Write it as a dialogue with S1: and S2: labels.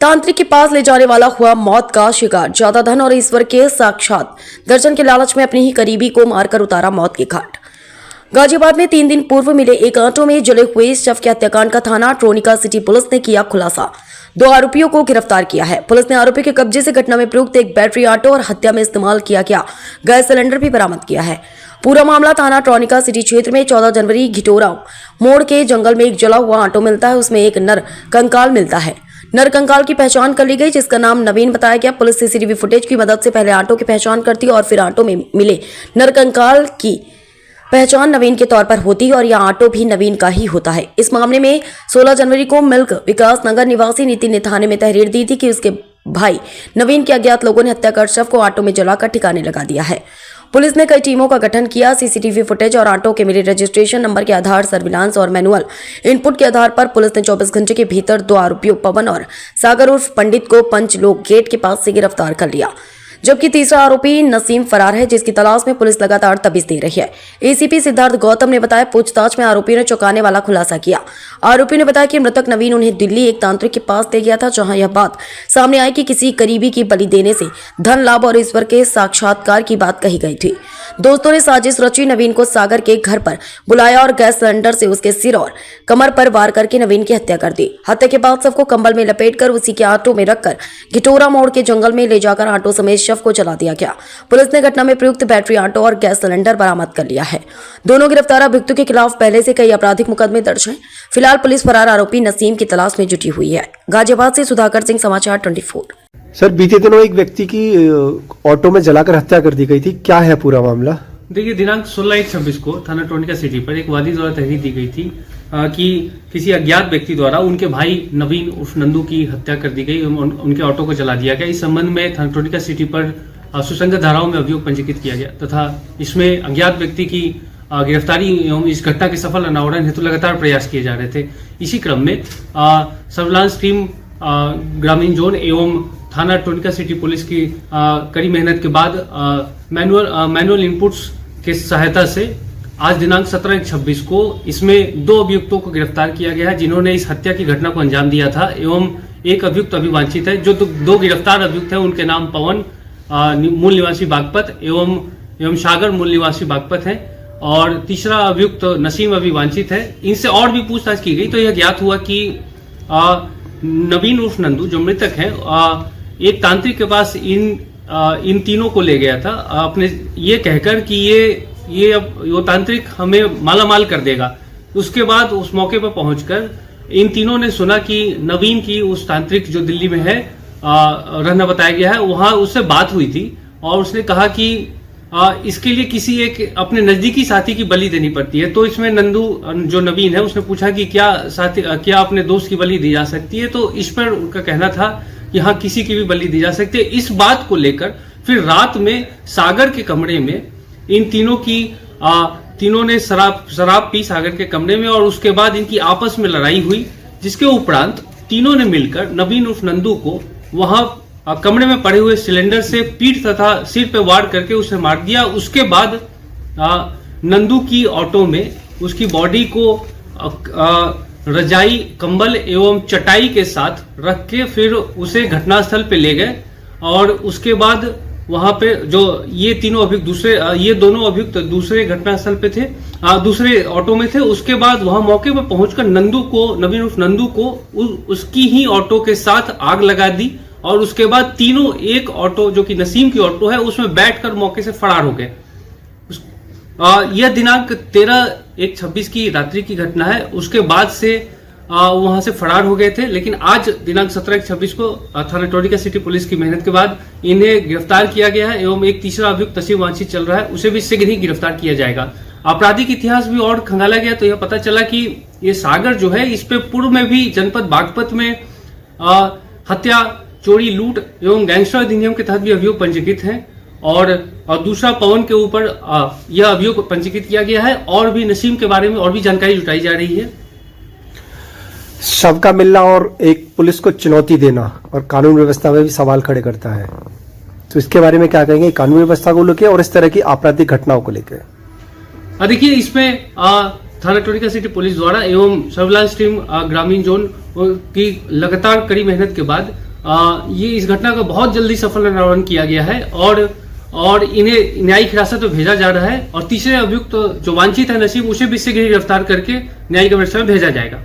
S1: तांत्रिक के पास ले जाने वाला हुआ मौत का शिकार। ज्यादा धन और ईश्वर के साक्षात दर्शन के लालच में अपने ही करीबी को मारकर उतारा मौत के घाट। गाजियाबाद में 3 दिन पूर्व मिले एक ऑटो में जले हुए शव के हत्याकांड का थाना ट्रोनिका सिटी पुलिस ने किया खुलासा। 2 आरोपियों को गिरफ्तार किया है। पुलिस ने आरोपी के कब्जे से घटना में प्रयुक्त एक बैटरी ऑटो और हत्या में इस्तेमाल किया गया गैस सिलेंडर भी बरामद किया है। पूरा मामला थाना ट्रोनिका सिटी क्षेत्र में 14 जनवरी घिटोरा मोड़ के जंगल में एक जला हुआ ऑटो मिलता है। उसमें एक नर कंकाल मिलता है। नर कंकाल की पहचान कर ली गई, जिसका नाम नवीन बताया गया। पुलिस सीसीटीवी फुटेज की मदद से पहले ऑटो की पहचान करती और फिर ऑटो में मिले नर कंकाल की पहचान नवीन के तौर पर होती और यह ऑटो भी नवीन का ही होता है। इस मामले में 16 जनवरी को मिल्क विकास नगर निवासी नितिन ने थाने में तहरीर दी थी कि उसके भाई नवीन के अज्ञात लोगों ने हत्या कर शव को ऑटो में जलाकर ठिकाने लगा दिया है। पुलिस ने कई टीमों का गठन किया। सीसीटीवी फुटेज और ऑटो के मिले रजिस्ट्रेशन नंबर के आधार, सर्विलांस और मैनुअल इनपुट के आधार पर पुलिस ने 24 घंटे के भीतर 2 आरोपियों पवन और सागर उर्फ पंडित को पंचलोक गेट के पास से गिरफ्तार कर लिया, जबकि तीसरा आरोपी नसीम फरार है, जिसकी तलाश में पुलिस लगातार तबीज दे रही है। एसीपी सिद्धार्थ गौतम ने बताया, पूछताछ में आरोपी ने चौंकाने वाला खुलासा किया। आरोपी ने बताया कि मृतक नवीन उन्हें दिल्ली एक तांत्रिक के पास ले गया था, जहां यह बात सामने आई कि किसी करीबी की बलि देने से धन लाभ और ईश्वर के साक्षात्कार की बात कही गई थी। दोस्तों ने साजिश रची, नवीन को सागर के घर पर बुलाया और गैस सिलेंडर से उसके सिर और कमर पर वार करके नवीन की हत्या कर दी। हत्या के बाद सबको कंबल में लपेटकर उसी के ऑटो में रखकर घिटोरा मोड़ के जंगल में ले जाकर ऑटो समेत शव को जला दिया गया। पुलिस ने घटना में प्रयुक्त बैटरी ऑटो और गैस सिलेंडर बरामद कर लिया है। दोनों गिरफ्तार अभियुक्तों के खिलाफ पहले से कई आपराधिक मुकदमे दर्ज हैं। फिलहाल पुलिस फरार आरोपी नसीम की तलाश में जुटी हुई है। गाजियाबाद से सुधाकर सिंह, समाचार 24।
S2: सर, बीते दिनों एक व्यक्ति की ऑटो में जलाकर हत्या कर दी गई थी, क्या है पूरा मामला?
S3: देखिए, दिनांक 16/1/26 को थाना ट्रोनिका सिटी पर एक वादी द्वारा तहरीर दी गई थी कि किसी अज्ञात व्यक्ति द्वारा उनके भाई नवीन उर्फ नंदू की हत्या कर दी गई, उनके ऑटो को जला दिया गया। इस संबंध में थाना ट्रोनिका सिटी पर सुसंगत धाराओं में अभियोग पंजीकृत किया गया तथा इसमें अज्ञात व्यक्ति की गिरफ्तारी एवं इस घटना के सफल अनावरण हेतु लगातार प्रयास किए जा रहे थे। इसी क्रम में सर्विलांस टीम ग्रामीण जोन एवं थाना ट्रोनिका सिटी पुलिस की कड़ी मेहनत के बाद मैनुअल इनपुट्स के सहायता से आज दिनांक 17/1/26 को इसमें 2 अभियुक्तों को गिरफ्तार किया गया है, जिन्होंने इस हत्या की घटना को अंजाम दिया था एवं एक अभियुक्त अभी वांछित है। जो 2 गिरफ्तार अभियुक्त हैं उनके नाम पवन मूल निवासी बागपत एवं सागर मूल निवासी बागपत हैं और तीसरा अभियुक्त नसीम अभी वांछित है। इनसे और भी पूछताछ की गई तो यह ज्ञात हुआ कि नवीन उर्फ नंदू जो मृतक है एक तांत्रिक के पास इन तीनों को ले गया था, अपने ये कहकर कि ये अब वो तांत्रिक हमें मालामाल कर देगा। उसके बाद उस मौके पर पहुंचकर इन तीनों ने सुना कि नवीन की उस तांत्रिक जो दिल्ली में है रहना बताया गया है, वहां उससे बात हुई थी और उसने कहा कि इसके लिए किसी एक अपने नजदीकी साथी की बलि देनी पड़ती है। तो इसमें नंदू जो नवीन है उसने पूछा कि क्या अपने दोस्त की बलि दी जा सकती है, तो इस पर उनका कहना था कि हाँ, किसी की भी बलि दी जा सकती है। इस बात को लेकर फिर रात में सागर के कमरे में इन तीनों ने शराब पी सागर के कमरे में और उसके बाद इनकी आपस में लड़ाई हुई, जिसके उपरांत तीनों ने मिलकर नवीन उर्फ नंदू को वहां कमरे में पड़े हुए सिलेंडर से पीठ तथा सिर पे वार करके उसे मार दिया। उसके बाद नंदू की ऑटो में उसकी बॉडी को रजाई, कंबल एवं चटाई के साथ रख के फिर उसे घटनास्थल पे ले गए और उसके बाद वहां पे जो ये दोनों अभियुक्त दूसरे घटनास्थल पे थे, दूसरे ऑटो में थे। उसके बाद वहां मौके पर पहुंचकर नवीन उर्फ नंदू को उसकी ही ऑटो के साथ आग लगा दी और उसके बाद तीनों एक ऑटो जो कि नसीम की ऑटो है उसमें बैठकर मौके से फरार हो गए। यह दिनांक 13/1/26 की रात्रि की घटना है। उसके बाद से वहां से फरार हो गए थे, लेकिन आज दिनांक 17/1/26 को थाना ट्रोनिका सिटी पुलिस की मेहनत के बाद इन्हें गिरफ्तार किया गया है एवं एक तीसरा अभियुक्त नसीम वांछित चल रहा है, उसे भी शीघ्र ही गिरफ्तार किया जाएगा। आपराधिक इतिहास भी और खंगाला गया तो यह पता चला कि ये सागर जो है इस पे पूर्व में भी जनपद बागपत में हत्या, चोरी, लूट एवं गैंगस्टर अधिनियम के तहत भी अभियोग पंजीकृत है और दूसरा पवन के ऊपर यह अभियोग पंजीकृत किया गया है और भी नसीम के बारे में और भी जानकारी जुटाई जा रही है।
S2: शव का मिलना और एक पुलिस को चुनौती देना और कानून व्यवस्था में भी सवाल खड़े करता है, तो इसके बारे में क्या कहेंगे कानून व्यवस्था को लेकर और इस तरह की आपराधिक घटनाओं को लेकर?
S3: देखिए, इसमें थाना ट्रोनिका सिटी पुलिस द्वारा एवं सर्विलांस टीम ग्रामीण जोन की लगातार कड़ी मेहनत के बाद ये इस घटना का बहुत जल्दी सफल निवारण किया गया है और इन्हें न्यायिक हिरासत में भेजा जा रहा है और तीसरे अभियुक्त जो वांछित है नसीब, उसे भी शीघ्र गिरफ्तार करके न्यायिक हिरासत में भेजा जाएगा।